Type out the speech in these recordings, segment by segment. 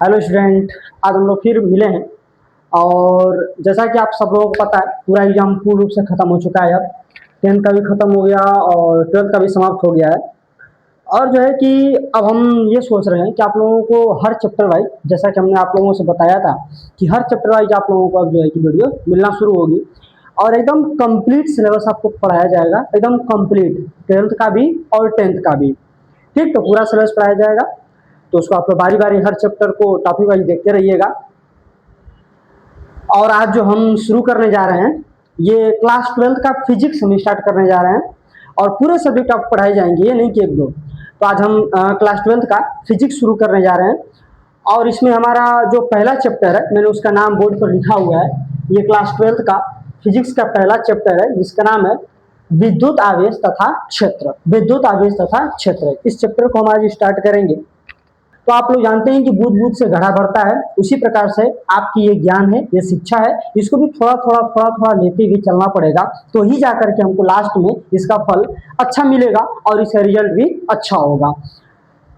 Hello student, आज हम लोग फिर मिले हैं। और जैसा कि आप सब लोगों को पता है, पूरा एग्जाम पूर्ण रूप से खत्म हो चुका है। अब 10th का भी खत्म हो गया और 12th का भी समाप्त हो गया है। और जो है कि अब हम ये सोच रहे हैं कि आप लोगों को हर चैप्टर वाइज, जैसा कि हमने आप लोगों से बताया था कि हर चैप्टर वाइज आप लोगों को अब जो है कि वीडियो मिलना शुरू होगी और एकदम कंप्लीट सिलेबस आपको पढ़ाया जाएगा, एकदम कंप्लीट 12th का भी और 10th का भी। ठीक, तो पूरा सिलेबस पढ़ाया जाएगा। तो उसको आप लोग बारी बारी हर चैप्टर को टॉपिक वाइज देखते रहिएगा। और आज जो हम शुरू करने जा रहे हैं, ये क्लास 12th का फिजिक्स हम स्टार्ट करने जा रहे हैं और पूरे सब्जेक्ट आपको पढ़ाए जाएंगे, ये नहीं कि एक दो। तो आज हम क्लास 12th का फिजिक्स शुरू करने जा रहे हैं और इसमें हमारा जो पहला चैप्टर है, मैंने उसका नाम बोर्ड पर लिखा हुआ है। ये क्लास 12th का फिजिक्स का पहला चैप्टर है जिसका नाम है विद्युत आवेश तथा क्षेत्र। विद्युत आवेश तथा क्षेत्र, इस चैप्टर को हम आज स्टार्ट करेंगे। तो आप लोग जानते हैं कि बूंद बूंद से घड़ा भरता है, उसी प्रकार से आपकी ये ज्ञान है, ये शिक्षा है, इसको भी थोड़ा थोड़ा लेते हुए चलना पड़ेगा, तो ही जाकर के हमको लास्ट में इसका फल अच्छा मिलेगा और इसका रिजल्ट भी अच्छा होगा।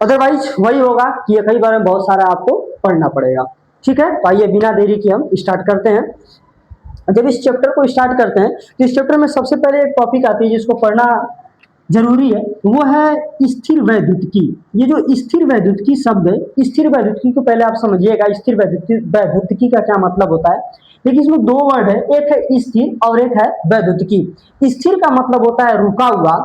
अदरवाइज वही होगा कि एक ही बार में बहुत सारा आपको पढ़ना पड़ेगा। ठीक है, तो आइए बिना देरी के हम स्टार्ट करते हैं। जब इस चैप्टर को स्टार्ट करते हैं तो इस चैप्टर में सबसे पहले एक टॉपिक आती है जिसको पढ़ना जरूरी है, वो है स्थिर वैद्युतिकी। ये जो स्थिर वैद्युतिकी शब्द है, स्थिर वैद्युतिकी को पहले आप समझिएगा। स्थिर वैद्युतिकी का क्या मतलब होता है? देखिए, इसमें दो वर्ड है, एक है स्थिर और एक है वैद्युतिकी। स्थिर का मतलब होता है रुका हुआ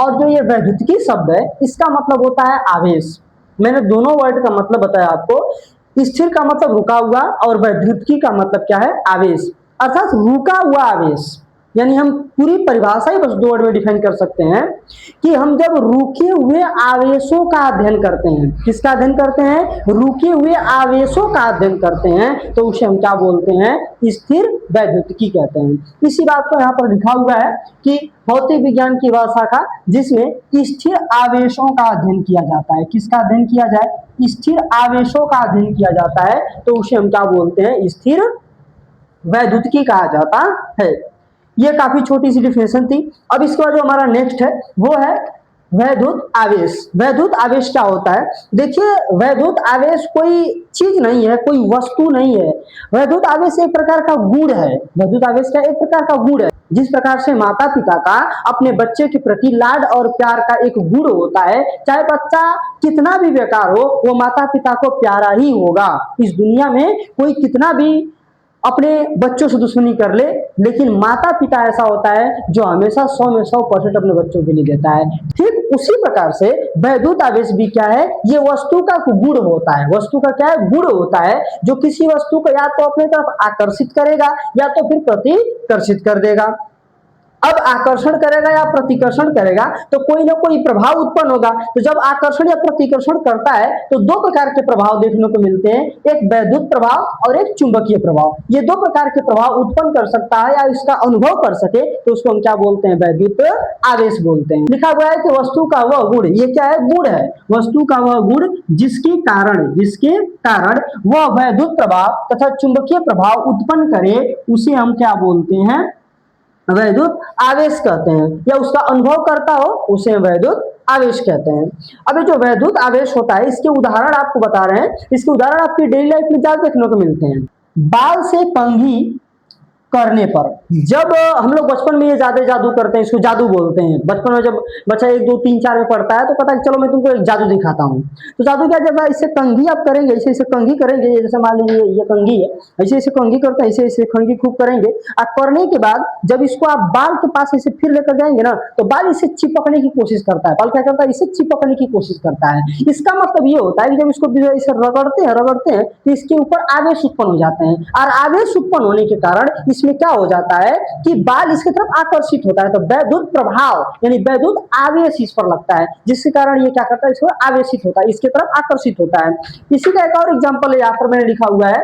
और जो ये वैद्युतिकी शब्द है इसका मतलब होता है आवेश। मैंने दोनों वर्ड का मतलब बताया आपको। स्थिर का मतलब रुका हुआ और वैद्युतिकी का मतलब क्या है? आवेश, अर्थात रुका हुआ आवेश। यानी हम पूरी परिभाषा ही बस दो वर्ड में डिफाइन कर सकते हैं कि हम जब रुके हुए आवेशों का अध्ययन करते हैं, किसका अध्ययन करते हैं? रुके हुए आवेशों का अध्ययन करते हैं, तो उसे हम क्या बोलते हैं? स्थिर वैद्युतिकी कहते हैं। इसी बात को यहाँ पर लिखा हुआ है कि भौतिक विज्ञान की वह शाखा जिसमें स्थिर आवेशों का अध्ययन किया जाता है। किसका अध्ययन किया जाए? स्थिर आवेशों का अध्ययन किया जाता है, तो उसे हम क्या बोलते हैं? स्थिर वैद्युतिकी कहा जाता है। ये काफी छोटी सी डिफिनेशन थी। अब इसके बाद जो हमारा नेक्स्ट है वो है वैद्युत आवेश। वैद्युत आवेश क्या होता है? देखिए, वैद्युत आवेश कोई चीज नहीं है, कोई वस्तु नहीं है। वैद्युत आवेश एक प्रकार का गुण है। वैद्युत आवेश क्या? एक प्रकार का गुण है। जिस प्रकार से माता पिता का अपने बच्चे के प्रति लाड और प्यार का एक गुण होता है, चाहे बच्चा कितना भी बेकार हो, वो माता पिता को प्यारा ही होगा। इस दुनिया में कोई कितना भी अपने बच्चों से दुश्मनी कर ले, लेकिन माता पिता ऐसा होता है जो हमेशा 100 में 100% अपने बच्चों के लिए देता है। ठीक उसी प्रकार से वैद्युत आवेश भी क्या है? ये वस्तु का गुण होता है। वस्तु का क्या है? गुण होता है, जो किसी वस्तु को या तो अपने तरफ आकर्षित करेगा या तो फिर प्रतिकर्षित कर देगा। अब आकर्षण करेगा या प्रतिकर्षण करेगा तो कोई ना कोई प्रभाव उत्पन्न होगा। तो जब आकर्षण या प्रतिकर्षण करता है तो दो प्रकार के प्रभाव देखने को मिलते हैं, एक वैद्युत प्रभाव और एक चुंबकीय प्रभाव। ये दो प्रकार के प्रभाव उत्पन्न कर सकता है या इसका अनुभव कर सके तो उसको हम क्या बोलते हैं? वैद्युत आवेश बोलते हैं। लिखा हुआ है कि वस्तु का वह गुण, ये क्या है? गुण है। वस्तु का वह गुण जिसके कारण वह वैद्युत प्रभाव तथा चुंबकीय प्रभाव उत्पन्न करे, उसे हम क्या बोलते हैं? वैद्युत आवेश कहते हैं। या उसका अनुभव करता हो उसे वैद्युत आवेश कहते हैं। अब ये जो वैद्युत आवेश होता है, इसके उदाहरण आपको बता रहे हैं। इसके उदाहरण आपकी डेली लाइफ में ज्यादा देखने को मिलते हैं। बाल से कंघी करने पर, जब हम लोग बचपन में ये ज्यादा जादू करते हैं, इसको जादू बोलते हैं। बचपन में जब बच्चा 1 2 3 4 में पढ़ता है तो पता है चलो मैं तुमको एक जादू दिखाता हूँ। तो जादू क्या? जब इससे कंघी आप करेंगे, ऐसे ऐसे कंघी करेंगे, जैसे मान लीजिए ये कंघी है, ऐसे ऐसे कंघी करते हैं, ऐसे ऐसे कंघी खूब करेंगे। और करने के बाद जब इसको आप बाल के पास ऐसे फिर लेकर जाएंगे ना, तो बाल इसे चिपकने की कोशिश करता है। बाल क्या करता है? इसे चिपकने की कोशिश करता है। इसका मतलब ये होता है कि जब इसको इसे रगड़ते हैं तो इसके ऊपर आवेश उत्पन्न हो जाते हैं और आवेश उत्पन्न होने के कारण इसमें क्या हो जाता है कि बाल इसकी तरफ आकर्षित होता है। तो वैद्युत प्रभाव यानी वैद्युत आवेश इस पर लगता है, जिसके कारण ये क्या करता है? इसको आवेशित होता है, इसके तरफ आकर्षित होता है। इसी का एक और एग्जांपल यहाँ पर मैंने लिखा हुआ है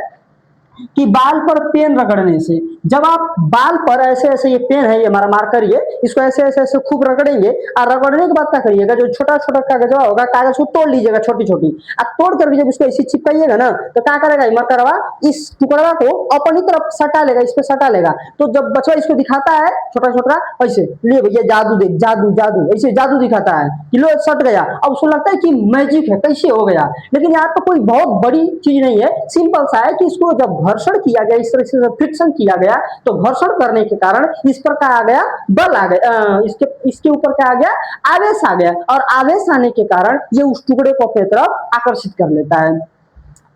कि बाल पर पेन रगड़ने से, जब आप बाल पर ऐसे ऐसे, ये पेन है, ये हमारा मार्कर, ये इसको ऐसे ऐसे ऐसे खूब रगड़ेंगे और रगड़ने के बाद क्या करिएगा? जो छोटा छोटा कागज होगा, कागज को तोड़ लीजिएगा छोटी छोटी, और तोड़ करके जब इसको ऐसे चिपकाइएगा ना तो क्या करेगा? मरकरवा इस टुकड़ा को अपनी तरफ सटा लेगा, इस पे सटा लेगा। तो जब बच्चा इसको दिखाता है छोटा छोटा ऐसे, ले भैया जादू देख, जादू जादू, ऐसे जादू दिखाता है कि लो सट गया। अब उसको लगता है कि मैजिक है, कैसे हो गया। लेकिन यहाँ तो कोई बहुत बड़ी चीज नहीं है, सिंपल सा है कि इसको जब घर्षण किया गया, इस तरह से फ्रिक्शन किया गया, तो घर्षण करने के कारण इस पर क्या आ गया, बल आ गया, इसके इसके ऊपर क्या आ गया, आवेश आ गया। और आवेश आने के कारण ये उस टुकड़े को अपनी तरफ आकर्षित कर लेता है।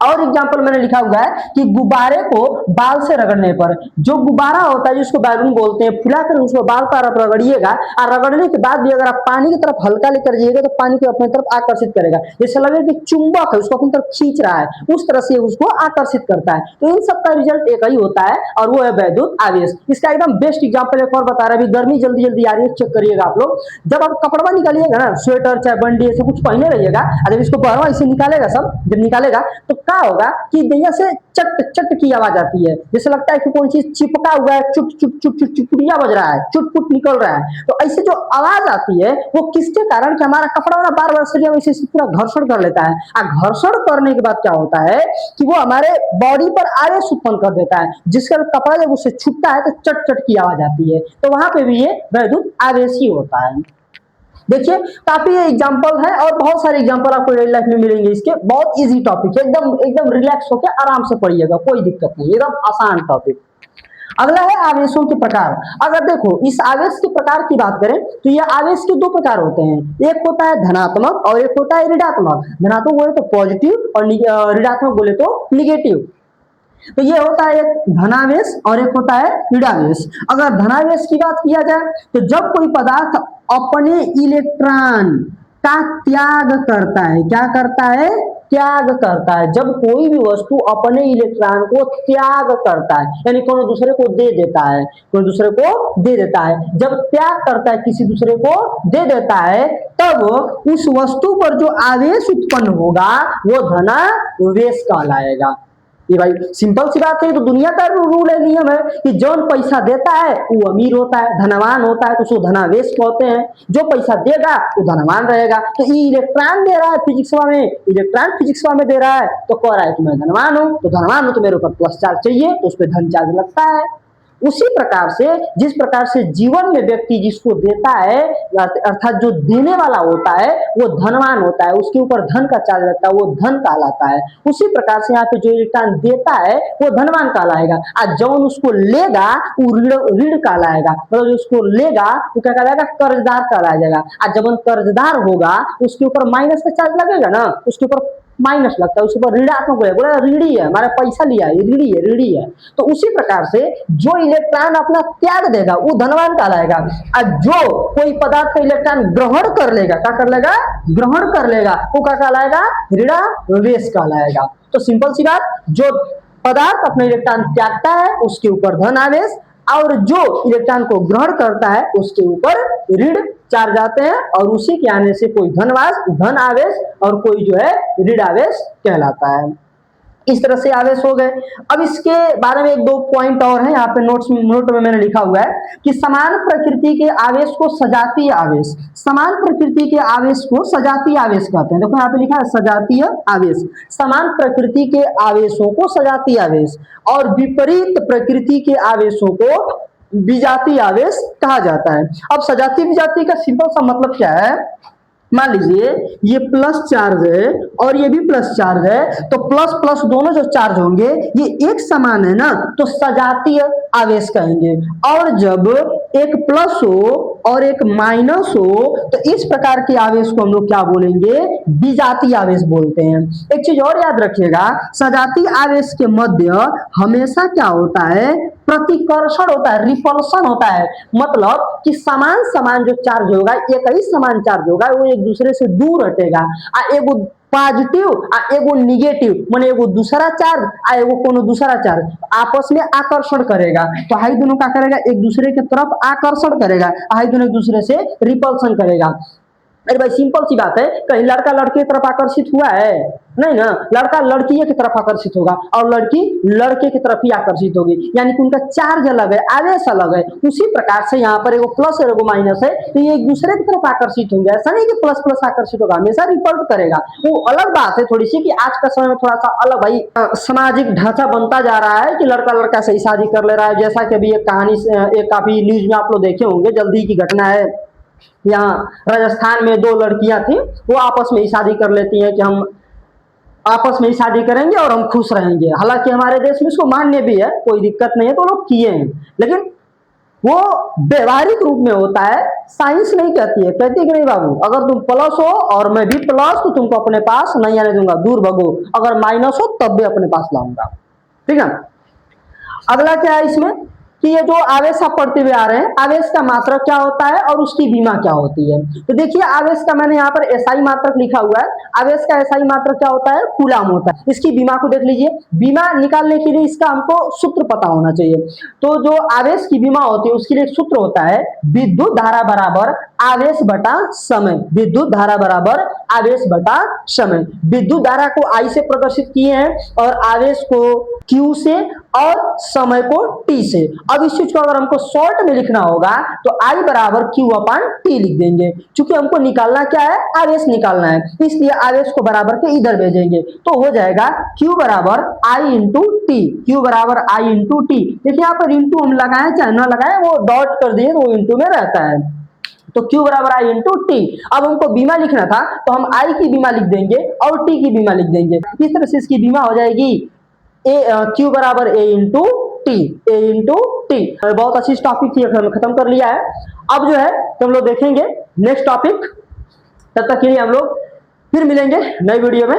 और एग्जाम्पल मैंने लिखा हुआ है कि गुब्बारे को बाल से रगड़ने पर, जो गुब्बारा होता है जिसको बैलून बोलते हैं, फुलाकर उसको बाल पर आप रगड़िएगा, और रगड़ने के बाद भी अगर आप पानी की तरफ हल्का लेकर जाइएगा तो पानी को अपनी तरफ आकर्षित करेगा। जैसे लगे कि चुंबक है उसको अपनी तरफ खींच रहा है, उस तरह से उसको आकर्षित करता है। तो इन सब का रिजल्ट एक ही होता है और वो है वैद्युत आवेश। इसका एकदम बेस्ट एग्जाम्पल एक और बता रहा है। अभी गर्मी जल्दी जल्दी आ रही है, चेक करिएगा आप लोग। जब आप कपड़ा निकालिएगा ना, स्वेटर चाहे बंडी ऐसे कुछ पहने रहिएगा, जब इसको बारवा ऐसे निकालेगा, सब जब निकालेगा तो क्या होगा कि दैया से चट चट की आवाज आती है, जैसे लगता है कि कोई चीज चिपका हुआ है, चुट चुट चुट चुट चुटिया बज रहा है, चुटपुट निकल रहा है। तो ऐसे जो आवाज आती है वो किसके कारण, कि हमारा कपड़ा ना बार बार शरीर में इसे पूरा घर्षण कर लेता है। और घर्षण करने के बाद क्या होता है कि वो हमारे बॉडी पर आवेश उत्पन्न कर देता है, जिसका कपड़ा जब उससे छूटता है तो चट चट की आवाज आती है। तो वहां पे भी ये वैद्युत आवेश ही होता है। देखिए काफी एग्जांपल है और बहुत सारे एग्जांपल आपको रियल लाइफ में मिलेंगे। इसके बहुत इजी टॉपिक है, एकदम एकदम रिलैक्स होकर आराम से पढ़िएगा, कोई दिक्कत नहीं, एकदम आसान टॉपिक। अगला है आवेशों के प्रकार। अगर देखो इस आवेश के प्रकार की बात करें तो ये आवेश के दो प्रकार होते हैं, एक होता है धनात्मक और एक होता है ऋणात्मक। धनात्मक बोले तो पॉजिटिव और ऋणात्मक बोले तो निगेटिव। तो ये होता है एक धनावेश और एक होता है ऋणावेश। अगर धनावेश की बात किया जाए तो जब कोई पदार्थ अपने इलेक्ट्रॉन का त्याग करता है, क्या करता है, त्याग करता है। जब कोई भी वस्तु अपने इलेक्ट्रॉन को त्याग करता है, यानी कोई दूसरे को दे देता है, कोई दूसरे को दे देता है, जब त्याग करता है किसी दूसरे को दे देता है, तब उस वस्तु पर जो आवेश उत्पन्न होगा वो धनावेश कहलाएगा। ये भाई सिंपल सी बात है, तो दुनिया का रूल है, नियम है कि जौन पैसा देता है वो अमीर होता है, धनवान होता है, तो उसको धनावेश कहते हैं। जो पैसा देगा वो धनवान रहेगा। तो ये इलेक्ट्रॉन दे रहा है फिजिक्स में, इलेक्ट्रॉन फिजिक्स में दे रहा है तो कह रहा है कि मैं धनवान हूं, तो धनवान हूं तो मेरे ऊपर प्लस चार्ज चाहिए, तो उस पर धन चार्ज लगता है। उसी प्रकार से जिस प्रकार से जीवन में व्यक्ति जिसको देता है, अर्थात जो देने वाला होता है वो धनवान होता है, उसके ऊपर धन का चार्ज लगता है, वो धन कहलाता है। उसी प्रकार से यहाँ पे जो इलेक्ट्रॉन देता है वो धनवान कहलाएगा, और जौन उसको लेगा वो ऋण कहलाएगा। मतलब जो उसको लेगा वो क्या कहलाएगा, कर्जदार कहलाएगा। और जब कर्जदार होगा उसके ऊपर माइनस का चार्ज लगेगा ना, उसके ऊपर माइनस लगता है, उसके ऊपर ऋणात्मक बोला ऋणी है, हमारा पैसा लिया है, ऋणी है, ऋणी है। तो उसी प्रकार से जो इलेक्ट्रॉन अपना त्याग देगा वो धनवान कहलाएगा, और जो कोई पदार्थ का इलेक्ट्रॉन ग्रहण कर लेगा, क्या कर लेगा, ग्रहण कर लेगा, वो क्या कहलाएगा, ऋणावेश कहलाएगा। तो सिंपल सी बात, जो पदार्थ अपना इलेक्ट्रॉन त्यागता है उसके ऊपर धन आवेश, और जो इलेक्ट्रॉन को ग्रहण करता है उसके ऊपर ऋण चार्ज आते हैं, और उसी के आने से कोई धन आवेश और कोई जो है ऋण आवेश कहलाता है। इस तरह से आवेश हो गए। अब इसके बारे में एक दो पॉइंट और है, यहाँ पे नोट में मैंने लिखा हुआ है कि समान प्रकृति के आवेश को सजातीय आवेश, समान प्रकृति के आवेश को सजातीय आवेश कहते हैं। देखो यहाँ पे लिखा है सजातीय आवेश, समान प्रकृति के आवेशों को सजातीय आवेश, और विपरीत प्रकृति के आवेशों को विजातीय आवेश कहा जाता है। अब सजातीय विजातीय का सिंपल सा मतलब क्या है, मान लीजिए ये प्लस चार्ज है और ये भी प्लस चार्ज है, तो प्लस प्लस दोनों जो चार्ज होंगे ये एक समान है ना, तो सजातीय आवेश कहेंगे। और जब एक प्लस हो और एक माइनस हो तो इस प्रकार के आवेश को हम लोग क्या बोलेंगे, विजातीय आवेश बोलते हैं। एक चीज और याद रखिएगा, सजातीय आवेश के मध्य हमेशा क्या होता है, प्रतिकर्षण होता है, रिपल्शन होता है। मतलब कि समान समान जो चार्ज होगा, एक ही समान चार्ज होगा, वो एक दूसरे से दूर हटेगा। एगो पॉजिटिव आ एगो निगेटिव, माने एगो दूसरा चार्ज आ एगो कोनो दूसरा चार्ज आपस में आकर्षण करेगा, तो हाई दोनों क्या करेगा, एक दूसरे के तरफ आकर्षण करेगा, हाई दोनों एक दूसरे से रिपल्शन करेगा। अरे भाई सिंपल सी बात है, कहीं लड़का लड़के की तरफ आकर्षित हुआ है? नहीं ना, लड़का लड़की की तरफ आकर्षित होगा और लड़की लड़के की तरफ ही आकर्षित होगी, यानी कि उनका चार्ज अलग है, आवेश अलग है। उसी प्रकार से यहाँ पर एगो प्लस और एगो माइनस है, तो ये एक दूसरे की तरफ आकर्षित होंगे। ऐसा नहीं कि प्लस प्लस आकर्षित होगा, हमेशा रिपल्ट करेगा। वो अलग बात है थोड़ी सी कि आज का समय में थोड़ा सा अलग भाई सामाजिक ढांचा बनता जा रहा है कि लड़का लड़का से ही शादी कर ले रहा है। जैसा कि अभी एक कहानी एक काफी न्यूज में आप लोग देखे होंगे, जल्दी की घटना है, यहाँ राजस्थान में दो लड़कियां थी, वो आपस में ही शादी कर लेती हैं कि हम आपस में ही शादी करेंगे और हम खुश रहेंगे। हालांकि हमारे देश में इसको मान्य भी है, कोई दिक्कत नहीं है, तो लोग किए हैं, लेकिन वो व्यवहारिक रूप में होता है। साइंस नहीं कहती है, कहती है कि नहीं बाबू, अगर तुम प्लस हो और मैं भी प्लस, तो तुमको अपने पास नहीं आने दूंगा, दूर भगो। अगर माइनस हो तब भी अपने पास लाऊंगा। ठीक है। अगला क्या है इसमें कि ये जो आवेश आप पढ़ते हुए आ रहे हैं, आवेश का मात्रक क्या होता है और उसकी बीमा क्या होती है। तो देखिए आवेश का मैंने यहाँ पर एसआई मात्रक लिखा हुआ है। आवेश का एसआई मात्रक क्या होता है? कूलाम होता है। इसकी बीमा को देख लीजिए। बीमा निकालने के लिए इसका हमको सूत्र पता होना चाहिए। तो जो आवेश की बीमा होती है उसके लिए एक सूत्र होता है, विद्युत धारा बराबर आवेश बटा समय। विद्युत धारा बराबर आवेश बटा समय। विद्युत धारा को आई से प्रदर्शित किए हैं और आवेश को क्यू से और समय को टी से। अब इस चीज को अगर हमको शॉर्ट में लिखना होगा तो आई बराबर क्यू अपन टी लिख देंगे। चूंकि हमको निकालना क्या है? आवेश निकालना है, इसलिए आवेश को बराबर के इधर भेजेंगे, तो हो जाएगा क्यू बराबर आई इंटू टी। क्यू बराबर आई इंटू टी। देखिए यहाँ पर इंटू हम लगाए चाहे ना लगाए, वो डॉट कर दिए तो वो इंटू में रहता है। तो Q बराबर आई इंटू टी। अब हमको बीमा लिखना था तो हम I की बीमा लिख देंगे और T की बीमा लिख देंगे। इस तरह से इसकी बीमा हो जाएगी Q बराबर A into T. A into T. बहुत अच्छी टॉपिक थी, खत्म कर लिया है। अब जो है तो हम लोग देखेंगे नेक्स्ट टॉपिक। तब तक के लिए हम लोग फिर मिलेंगे नई वीडियो में।